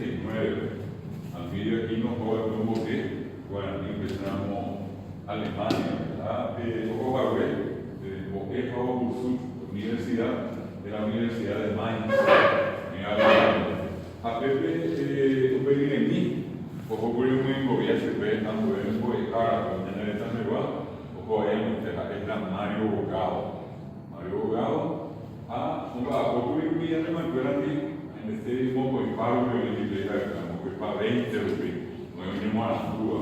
19. Al vídeo aquí nos joda un poco que, bueno, empezamos Alemania, ¿verdad? Ojo, porque Universidad de la Universidad de Mainz, en Alemania. A Pepe, un pedir en mí, ojo, por un buen gobierno, se ve tanto en el Boecaro, en el Estado de Guadalajara, ojo, es la Mario Bogado. Mario Bogado, un poco de un día de Mancuerati, en este mismo Boecaro, que le dije, como que para 20 rupias, no es un Morantua,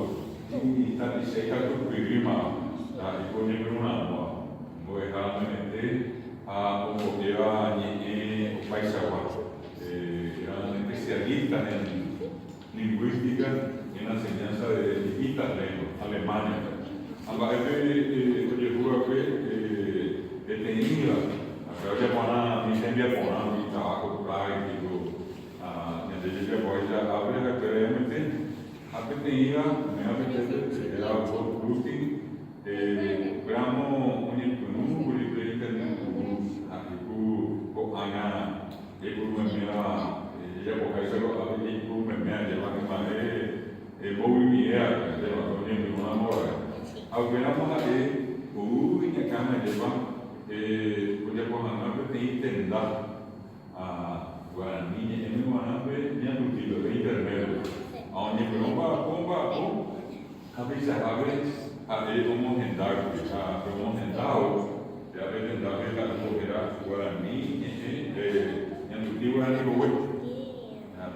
y está diciendo que prima, y pone una moda, Boecaro, como que era o Paisaguá. Eran especialistas en lingüística y en la enseñanza de distintas lenguas, Alemania. Ambas veces, tenía, acá ya para mi gente para mi trabajo práctico, desde que voy a abrir realmente, tenía, me apetece, era un routine, gramo,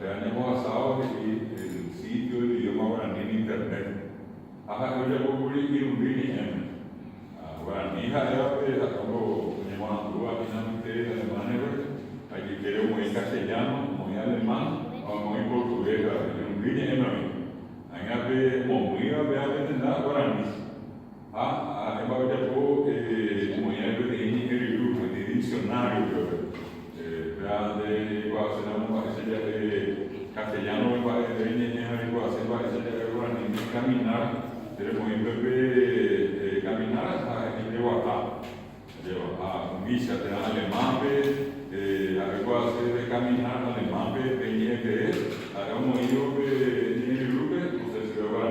tenemos basado el sitio del idioma guaraní en internet. Yo ya puedo ir un día en guaraní, ya como aquí en Alemania, aquí queremos muy castellano, muy alemán, o muy portugués, un día en muy guaraní. Ya puedo muy el diccionario, castellano caminar, tenemos que caminar hasta que Visa, te dan alemán, hacer caminar alemán, tenía que hagamos yo que grupo, no sé si va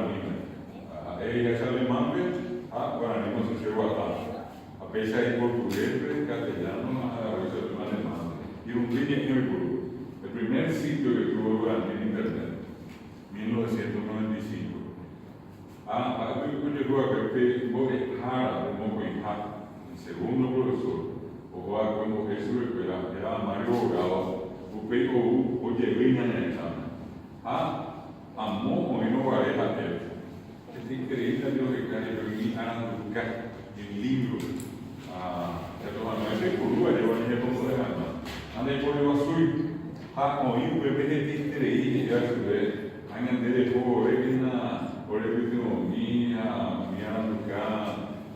a ella es alemán, guaraní no sé si va a pesar de portugués, castellano, alemán. Y un día en el grupo. El primer sitio que tuvo guaraní en internet, 1995. Yo creo que el segundo profesor, o cuando Jesús era Mario Bogado, oye, venga en el examen. Amó o no pareja él. Es increíble lo que cae en el libro. Ese curva lleva a como de gana. Anda por el azul. Oí un bebé de increíble, ya se ve. Hagan de pobreza. Por el último, mía, Luca,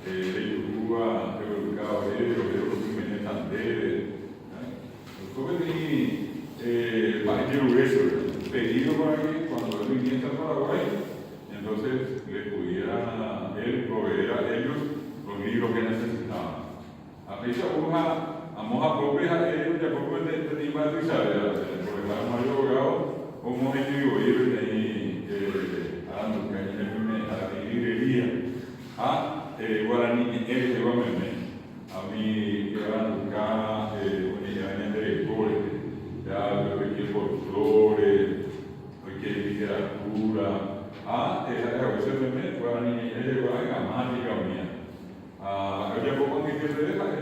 de Yuruba, de Luca, de Tandere. Pedido para que cuando él viniera a Paraguay, entonces le pudiera él proveer a ellos los libros que necesitaban. A pesar de vamos a proveer a ellos, ya por de Isabel, por el Mario Bogado, como es que yo iba ahí a la librería, guaraní, él llegó a mí, que era Luca, unidad de lectores, ya lo que folclore, lo que literatura, a veces guaraní, ella llegó a la gramática mía. Yo ya puedo decir que se deja de